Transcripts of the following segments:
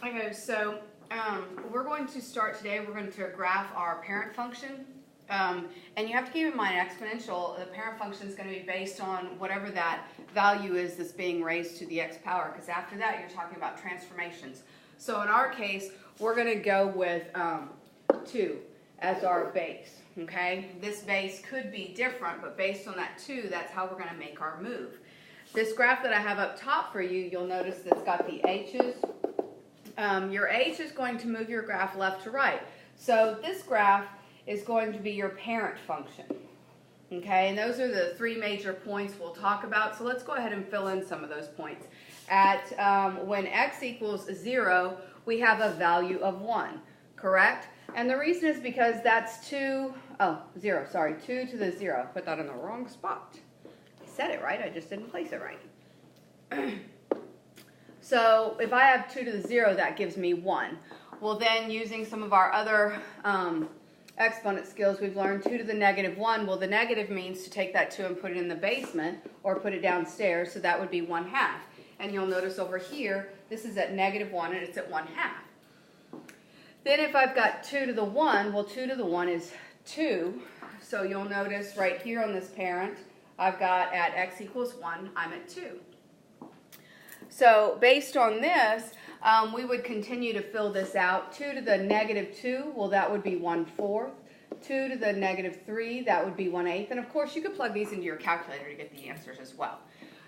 Okay, so we're going to start today. We're going to graph our parent function. And you have to keep in mind, exponential, the parent function is going to be based on whatever that value is that's being raised to the x power, because after that you're talking about transformations. So in our case, we're going to go with 2 as our base. Okay, this base could be different, but based on that 2, that's how we're going to make our move. This graph that I have up top for you, you'll notice that's got the h's. Your h is going to move your graph left to right. So this graph is going to be your parent function. Okay, and those are the 3 major points we'll talk about. So let's go ahead and fill in some of those points. At when x equals 0, we have a value of 1, correct? And the reason is because that's 2 to the 0. Put that in the wrong spot. I said it right, I just didn't place it right. So if I have 2 to the 0, that gives me 1. Well, then using some of our other exponent skills, we've learned 2 to the negative 1. Well, the negative means to take that 2 and put it in the basement or put it downstairs, so that would be 1/2. And you'll notice over here, this is at negative 1 and it's at 1/2. Then if I've got 2 to the 1, well, 2 to the 1 is 2. So you'll notice right here on this parent, I've got at x equals 1, I'm at 2. So based on this, we would continue to fill this out. 2 to the negative 2, well, that would be 1/4. 2 to the negative 3, that would be 1/8. And of course, you could plug these into your calculator to get the answers as well.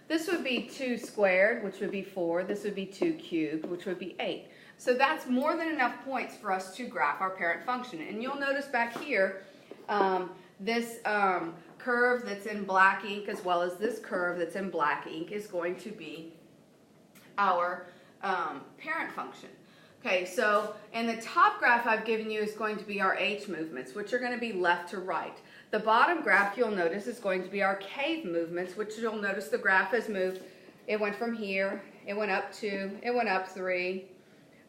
This would be 2 squared, which would be 4. This would be 2 cubed, which would be 8. So that's more than enough points for us to graph our parent function. And you'll notice back here, this curve that's in black ink as well as this curve that's in black ink is going to be our parent function. Okay, so in the top graph I've given you is going to be our h movements, which are going to be left to right. The bottom graph, you'll notice, is going to be our cave movements, which you'll notice the graph has moved. It went from here, it went up 2, it went up 3,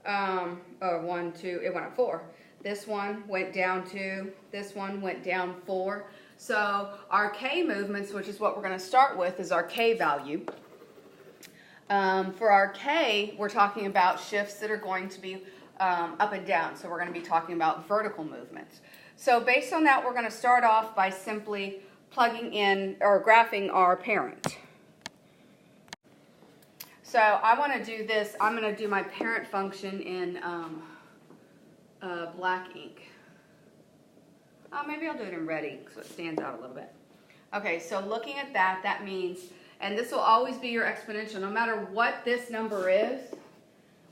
1, 2, it went up 4. This one went down 2, this one went down 4. So our k movements, which is what we're going to start with, is our k value. For our k, we're talking about shifts that are going to be up and down. So we're going to be talking about vertical movements. So based on that, we're going to start off by simply plugging in or graphing our parent. So I want to do this. I'm going to do my parent function in black ink. Maybe I'll do it in red ink so it stands out a little bit. Okay, so looking at that, that means, and this will always be your exponential, no matter what this number is,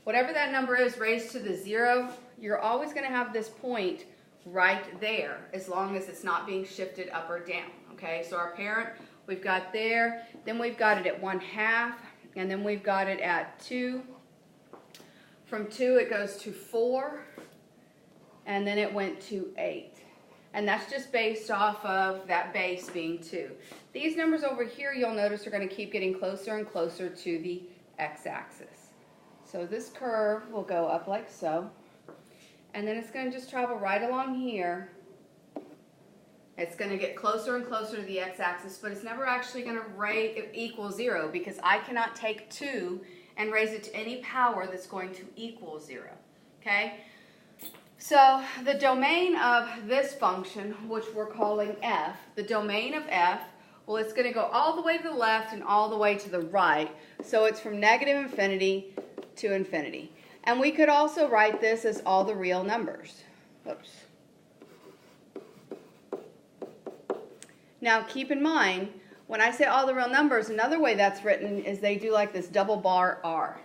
whatever that number is raised to the 0, you're always going to have this point right there, as long as it's not being shifted up or down. Okay, so our parent, we've got there, then we've got it at 1/2, and then we've got it at 2. From 2 it goes to 4, and then it went to 8. And that's just based off of that base being 2. These numbers over here, you'll notice, are going to keep getting closer and closer to the x-axis. So this curve will go up like so. And then it's going to just travel right along here. It's going to get closer and closer to the x-axis, but it's never actually going to equal 0, because I cannot take 2 and raise it to any power that's going to equal 0. Okay? So the domain of this function, which we're calling f, the domain of f, well, it's going to go all the way to the left and all the way to the right. So it's from negative infinity to infinity. And we could also write this as all the real numbers. Oops. Now keep in mind, when I say all the real numbers, another way that's written is they do like this double bar r.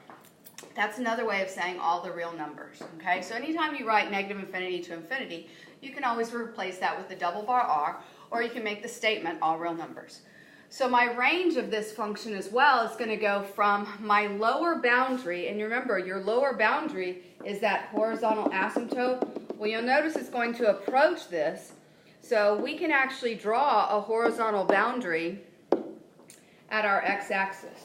That's another way of saying all the real numbers. Okay, so anytime you write negative infinity to infinity, you can always replace that with the double bar r, or you can make the statement all real numbers. So my range of this function as well is going to go from my lower boundary, and you remember your lower boundary is that horizontal asymptote. Well, you'll notice it's going to approach this, so we can actually draw a horizontal boundary at our x-axis.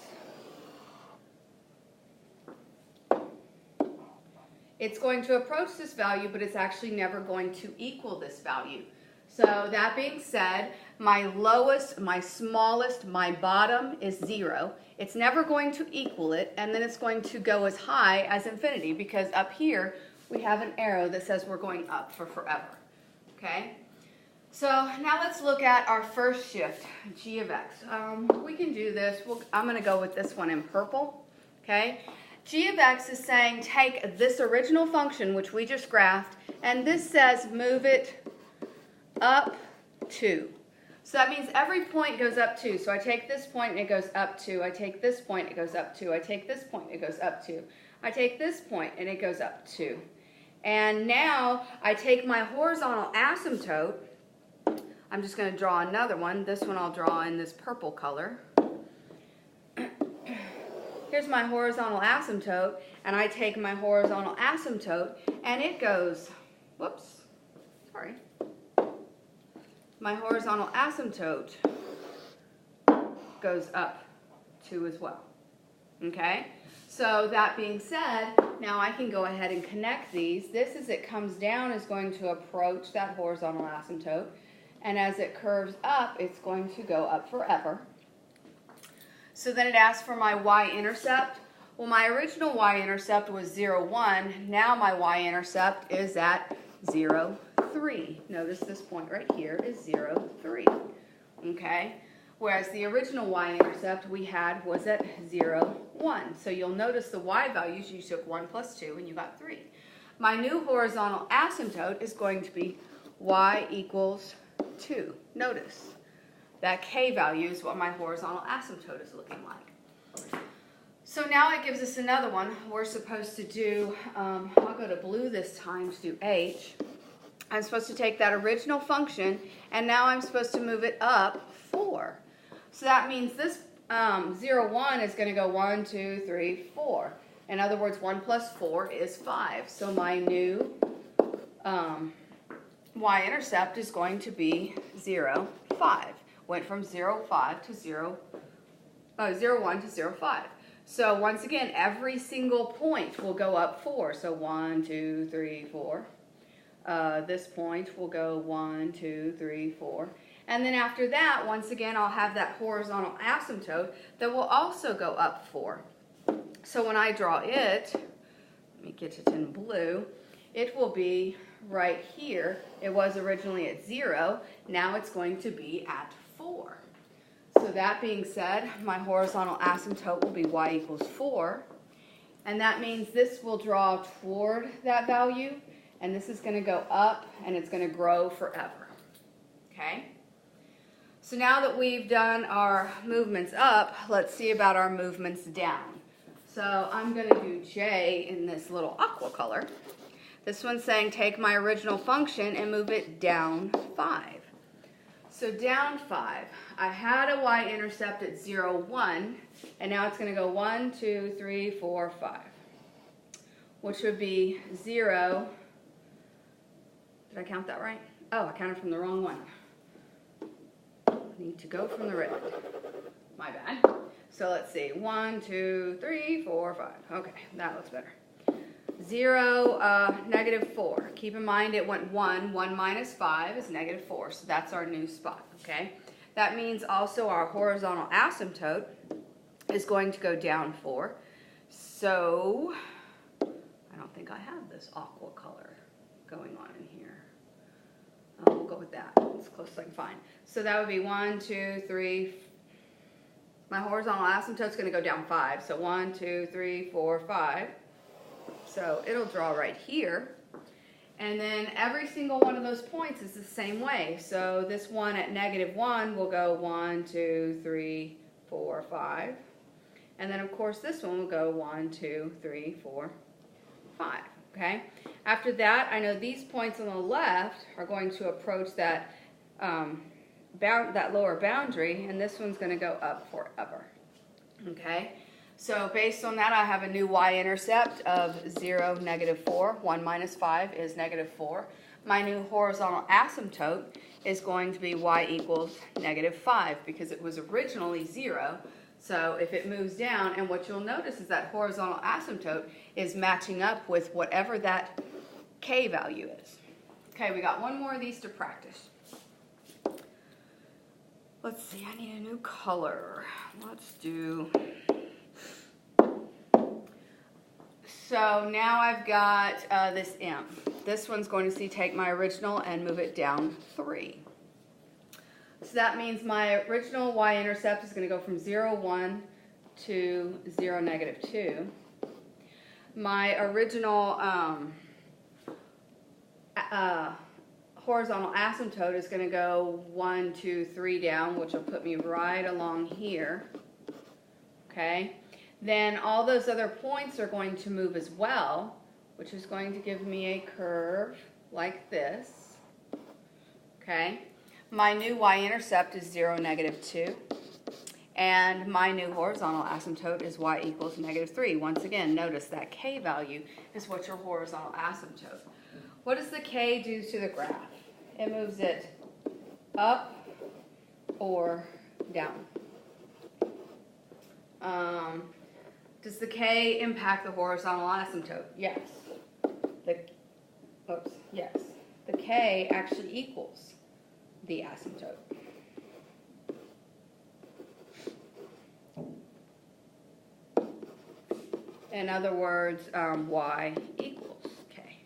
It's going to approach this value, but it's actually never going to equal this value. So that being said, my lowest, my smallest, my bottom is 0. It's never going to equal it, and then it's going to go as high as infinity, because up here we have an arrow that says we're going up for forever. Okay? So now let's look at our first shift, g of x. We can do this. I'm going to go with this one in purple. Okay? G of x is saying take this original function, which we just graphed, and this says move it up 2. So that means every point goes up 2. So I take this point and it goes up 2. I take this point, it goes up 2. I take this point, it goes up 2. I take this point and it goes up 2. And now I take my horizontal asymptote. I'm just going to draw another one. This one I'll draw in this purple color. Here's my horizontal asymptote, and I take my horizontal asymptote and it goes, whoops, sorry. My horizontal asymptote goes up 2 as well. Okay? So that being said, now I can go ahead and connect these. This, as it comes down, is going to approach that horizontal asymptote. And as it curves up, it's going to go up forever. So then it asks for my y-intercept. Well, my original y-intercept was 0, 1. Now my y-intercept is at 0, 3. Notice this point right here is 0, 3. Okay? Whereas the original y-intercept we had was at 0, 1. So you'll notice the y values, you took 1 plus 2 and you got 3. My new horizontal asymptote is going to be y equals 2. Notice that k value is what my horizontal asymptote is looking like. So now it gives us another one. We're supposed to do, I'll go to blue this time to do h. I'm supposed to take that original function, and now I'm supposed to move it up 4. So that means this 0, 1 is going to go 1, 2, 3, 4. In other words, 1 plus 4 is 5. So my new y-intercept is going to be 0, 5. Went from 0, 5 to 0, 0, 1 to 0, 5. So once again, every single point will go up 4. So 1, 2, 3, 4. This point will go 1, 2, 3, 4. And then after that, once again, I'll have that horizontal asymptote that will also go up 4. So when I draw it, let me get it in blue, it will be right here. It was originally at 0. Now it's going to be at 4. So that being said, my horizontal asymptote will be y equals 4. And that means this will draw toward that value. And this is going to go up, and it's going to grow forever. Okay? So now that we've done our movements up, let's see about our movements down. So I'm going to do J in this little aqua color. This one's saying take my original function and move it down 5. So down 5, I had a y-intercept at 0, 1, and now it's going to go 1, 2, 3, 4, 5, which would be 0. Did I count that right? Oh, I counted from the wrong one. I need to go from the red. My bad. So let's see. 1, 2, 3, 4, 5. Okay, that looks better. 0, negative 4. Keep in mind it went 1. 1 minus 5 is negative 4. So that's our new spot. Okay? That means also our horizontal asymptote is going to go down 4. So I don't think I have this aqua color going on in here. We'll go with that. It's close as I can find. So that would be 1, 2, 3. My horizontal asymptote is going to go down 5. So 1, 2, 3, 4, 5. So it'll draw right here. And then every single one of those points is the same way. So this one at negative 1 will go 1, 2, 3, 4, 5. And then of course this one will go 1, 2, 3, 4, 5. Okay? After that, I know these points on the left are going to approach that that lower boundary, and this one's going to go up forever. Okay? So based on that, I have a new y-intercept of 0, negative 4. 1 minus 5 is negative 4. My new horizontal asymptote is going to be y equals negative 5 because it was originally 0. So if it moves down, and what you'll notice is that horizontal asymptote is matching up with whatever that k value is. Okay, we got one more of these to practice. let's see, I need a new color. Let's do, so now I've got this M. This one's going to take my original and move it down 3. So that means my original y-intercept is going to go from 0, 1 to 0, negative 2. My original horizontal asymptote is going to go 1, 2, 3 down, which will put me right along here. Okay? Then all those other points are going to move as well, which is going to give me a curve like this. Okay? My new y-intercept is 0, negative 2. And my new horizontal asymptote is y equals negative 3. Once again, notice that k value is what's your horizontal asymptote. What does the k do to the graph? It moves it up or down. Does the k impact the horizontal asymptote? Yes. Yes. The k actually equals the asymptote. In other words, y equals k.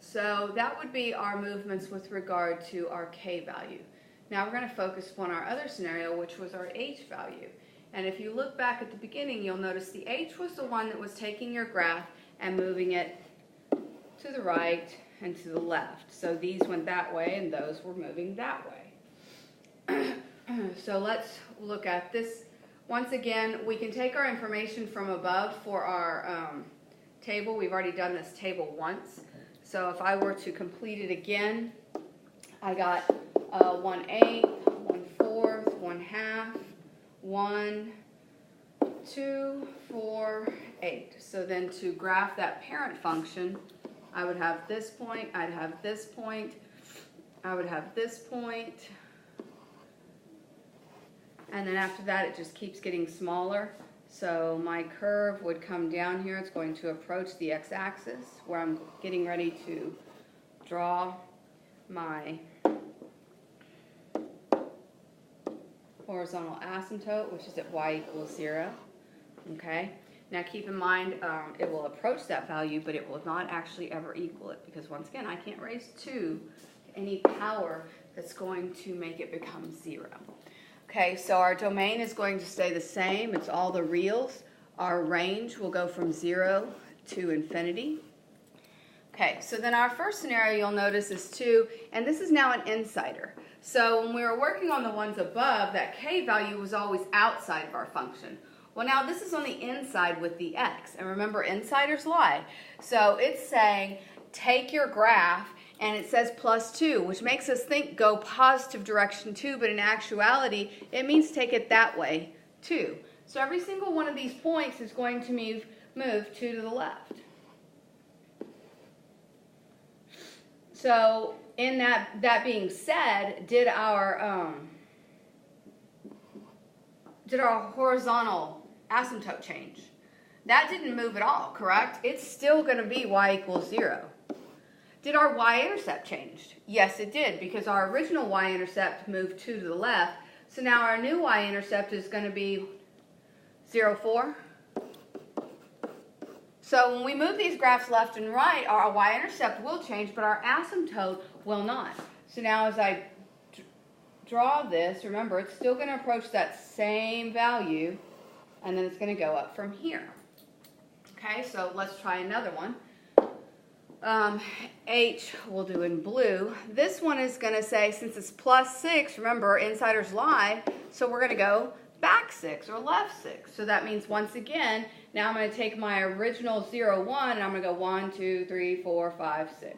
So that would be our movements with regard to our k value. Now we're going to focus on our other scenario, which was our h value. And if you look back at the beginning, you'll notice the h was the one that was taking your graph and moving it to the right and to the left. So these went that way and those were moving that way. So let's look at this. Once again, we can take our information from above for our table. We've already done this table once. So if I were to complete it again, I got 1/8, 1/4, 1/2, 1, 2, 4, 8. So then to graph that parent function, I would have this point, I'd have this point, I would have this point, and then after that it just keeps getting smaller. So my curve would come down here. It's going to approach the x-axis where I'm getting ready to draw my horizontal asymptote, which is at y equals 0. Okay. Now keep in mind it will approach that value, but it will not actually ever equal it, because once again I can't raise 2 to any power that's going to make it become 0. Okay, so our domain is going to stay the same. It's all the reals. Our range will go from 0 to infinity. Okay, so then our first scenario you'll notice is 2, and this is now an insider. So when we were working on the ones above, that k value was always outside of our function. Well, now this is on the inside with the x, and remember, insiders lie. So it's saying take your graph, and it says +2, which makes us think go positive direction 2, but in actuality, it means take it that way 2. So every single one of these points is going to move 2 to the left. So in that being said, did our horizontal asymptote change? That didn't move at all, correct? It's still going to be y equals 0. Did our y-intercept change? Yes, it did, because our original y-intercept moved 2 to the left. So now our new y-intercept is going to be 0, 4. So when we move these graphs left and right, our y-intercept will change, but our asymptote will not. So now as I draw this, remember, it's still going to approach that same value, and then it's going to go up from here. Okay, so let's try another one. H we'll do in blue. This one is going to say, since it's +6, remember, insiders lie, so we're going to go back 6 or left 6. So that means, once again, now I'm going to take my original 0, 1, and I'm going to go 1, 2, 3, 4, 5, 6.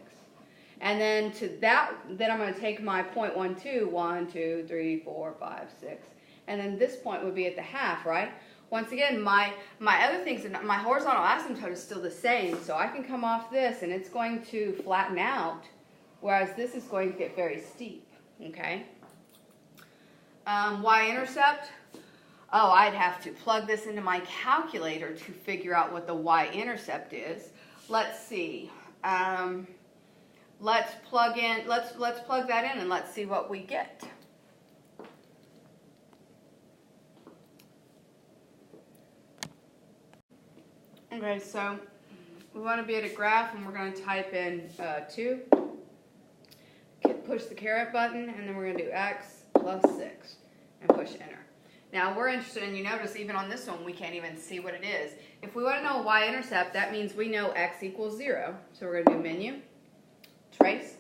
And then to that, then I'm going to take my point 1, 2, 1, 2, 3, 4, 5, 6. And then this point would be at the half, right? Once again, my other things, my horizontal asymptote is still the same, so I can come off this and it's going to flatten out, whereas this is going to get very steep, okay? Y-intercept, oh, I'd have to plug this into my calculator to figure out what the y-intercept is. Let's see. let's plug that in and let's see what we get. Okay, so we want to be at a graph, and we're going to type in 2, push the caret button, and then we're going to do x plus 6, and push enter. Now we're interested, and you notice even on this one we can't even see what it is. If we want to know a y-intercept, that means we know x equals 0. So we're going to do menu, trace,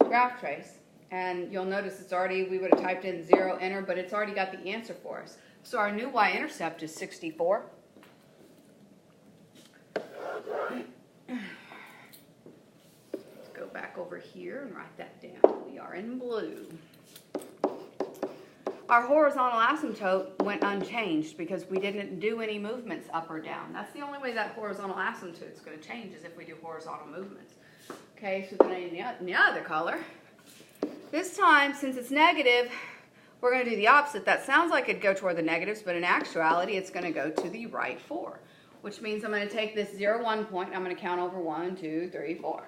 graph trace, and you'll notice it's already, we would have typed in 0, enter, but it's already got the answer for us. So our new y-intercept is 64. Let's go back over here and write that down. We are in blue. Our horizontal asymptote went unchanged because we didn't do any movements up or down. That's the only way that horizontal asymptote is going to change, is if we do horizontal movements. Okay, so then in the other color, this time, since it's negative, we're going to do the opposite. That sounds like it'd go toward the negatives, but in actuality, it's going to go to the right 4, which means I'm going to take this 0, 1 point, and I'm going to count over 1, 2, 3, 4.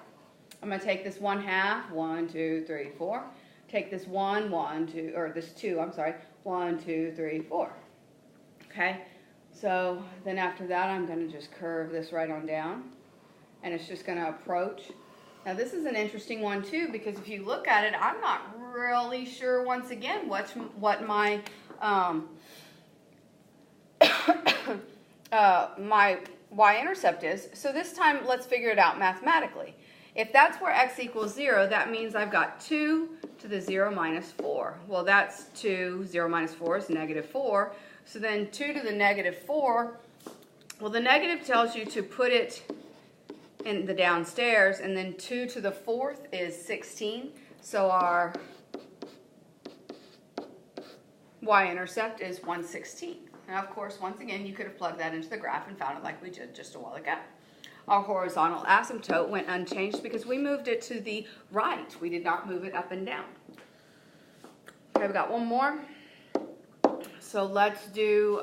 I'm going to take this 1/2, 1, 2, 3, 4. Take this 1, 1, 2, or this 2, I'm sorry, 1, 2, 3, 4. Okay, so then after that, I'm going to just curve this right on down, and it's just going to approach. Now this is an interesting one too, because if you look at it, I'm not really sure, once again, what my my y-intercept is. So this time, let's figure it out mathematically. If that's where x equals 0, that means I've got 2 to the 0 minus 4. Well, that's 2, 0 minus 4 is negative 4. So then 2 to the negative 4, well, the negative tells you to put it in the downstairs, and then 2 to the 4th is 16. So our y-intercept is 1/16. Now, of course, once again, you could have plugged that into the graph and found it like we did just a while ago. Our horizontal asymptote went unchanged because we moved it to the right. We did not move it up and down. Okay, we've got one more. So let's do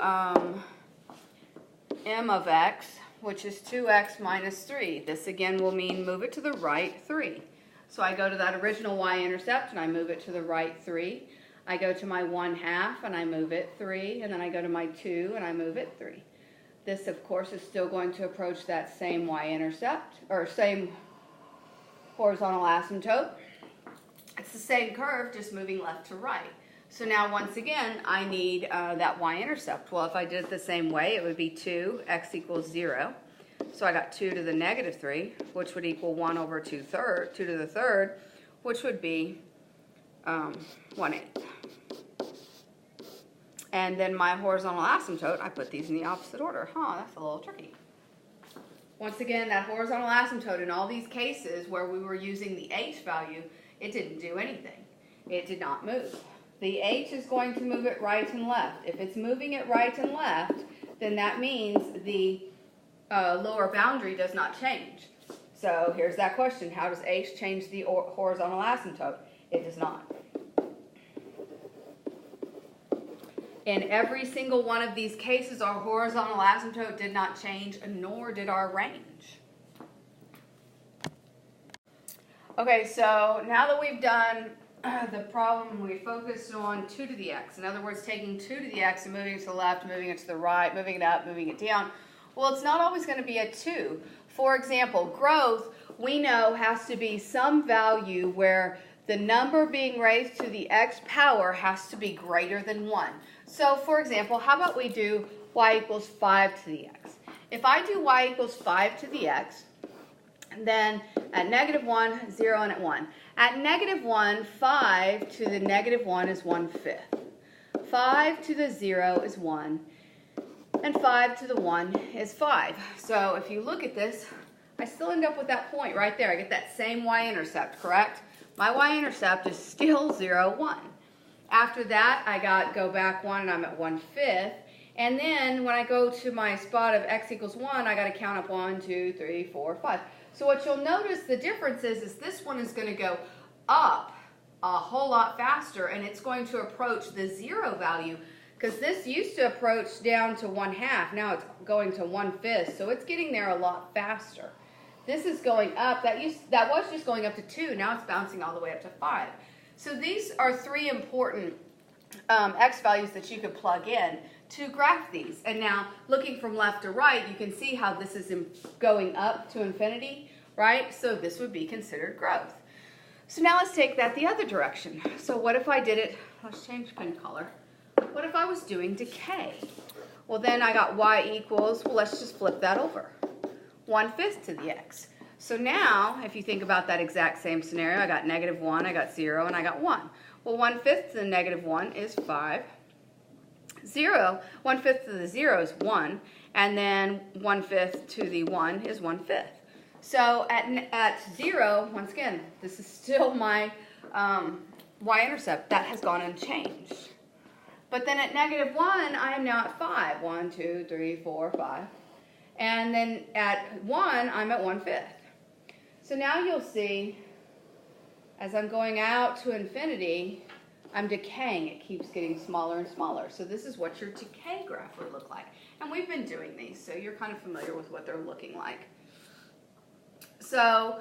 m of x, which is 2x minus 3. This again will mean move it to the right 3. So I go to that original y-intercept and I move it to the right 3. I go to my 1/2 and I move it 3, and then I go to my 2 and I move it 3. This, of course, is still going to approach that same y-intercept, or same horizontal asymptote. It's the same curve, just moving left to right. So now, once again, I need that y-intercept. Well, if I did it the same way, it would be 2, x equals 0. So I got 2 to the negative 3, which would equal 1 over 2 to the third, which would be 1/8. And then my horizontal asymptote, I put these in the opposite order. That's a little tricky. Once again, that horizontal asymptote in all these cases where we were using the h value, it didn't do anything. It did not move. The h is going to move it right and left. If it's moving it right and left, then that means the lower boundary does not change. So here's that question. How does h change the horizontal asymptote? It does not. In every single one of these cases, our horizontal asymptote did not change, nor did our range. Okay, so now that we've done the problem, we focused on 2 to the x. In other words, taking 2 to the x and moving it to the left, moving it to the right, moving it up, moving it down. Well, it's not always going to be a 2. For example, growth, we know, has to be some value where the number being raised to the x power has to be greater than 1. So, for example, how about we do y equals 5 to the x? If I do y equals 5 to the x, then at -1, 0, and at 1. At -1, 5 to the -1 is 1/5. 5 to the 0 is 1. And 5 to the 1 is 5. So if you look at this, I still end up with that point right there. I get that same y-intercept, correct? My y-intercept is still 0, 1. After that, I go back 1 and I'm at 1/5. And then when I go to my spot of x equals 1, I got to count up 1, 2, 3, 4, 5. So what you'll notice the difference is this one is going to go up a whole lot faster, and it's going to approach the 0 value, because this used to approach down to 1/2. Now it's going to 1/5, so it's getting there a lot faster. This is going up. That was just going up to 2. Now it's bouncing all the way up to 5. So these are 3 important x values that you could plug in to graph these. And now looking from left to right, you can see how this is going up to infinity, right? So this would be considered growth. So now let's take that the other direction. So what if I did it, let's change pen color. What if I was doing decay? Well, then I got y equals, well, let's just flip that over. 1/5 to the x. So now, if you think about that exact same scenario, I got -1, I got 0, and I got 1. Well, 1/5 to the -1 is 5. 1/5 to the 0 is 1, and then 1/5 to the 1 is 1/5. So at 0, once again, this is still my y-intercept. That has gone unchanged. But then at -1, I am now at 5. 1, 2, 3, 4, 5. And then at 1, I'm at 1/5. So now you'll see, as I'm going out to infinity, I'm decaying. It keeps getting smaller and smaller. So this is what your decay graph would look like. And we've been doing these, so you're kind of familiar with what they're looking like. So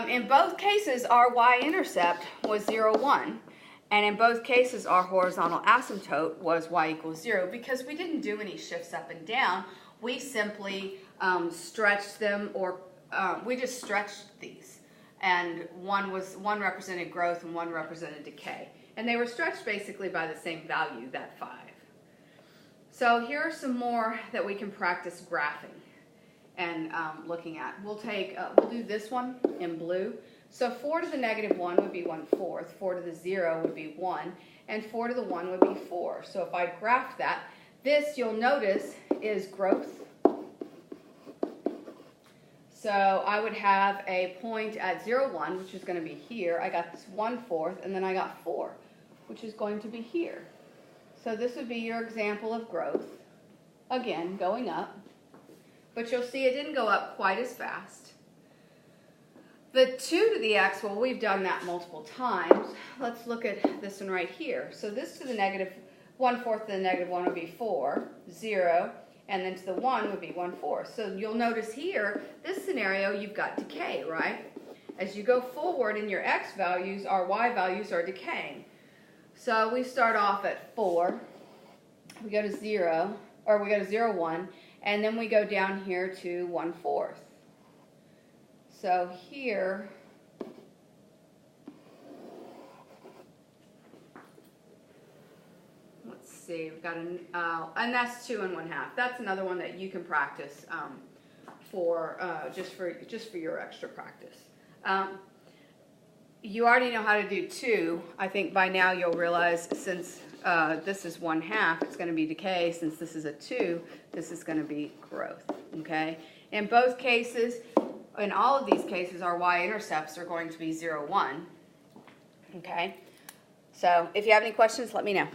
in both cases, our y-intercept was 0, 1. And in both cases, our horizontal asymptote was y equals 0 because we didn't do any shifts up and down. We simply stretched them, or we just stretched these. And one represented growth and one represented decay. And they were stretched basically by the same value, that 5. So here are some more that we can practice graphing and looking at. We'll do this one in blue. So 4 to the -1 would be 1/4, 4 to the 0 would be 1, and 4 to the 1 would be 4. So if I graph that, this, you'll notice, is growth. So I would have a point at 0, 1, which is going to be here. I got this 1/4, and then I got 4, which is going to be here. So this would be your example of growth. Again, going up. But you'll see it didn't go up quite as fast. The 2 to the x, well, we've done that multiple times. Let's look at this one right here. So this to the -1/4 to the -1 would be 4, 0, and then to the 1 would be 1/4. So you'll notice here, this scenario, you've got decay, right? As you go forward in your x values, our y values are decaying. So we start off at 4, we go to 0, or we go to 0, 1, and then we go down here to 1/4. So here, let's see, we've got and that's 2 1/2. That's another one that you can practice just for your extra practice. You already know how to do 2. I think by now you'll realize since this is 1/2, it's going to be decay. Since this is a 2, this is going to be growth. Okay. In both cases. In all of these cases, our y-intercepts are going to be 0, 1. Okay? So if you have any questions, let me know.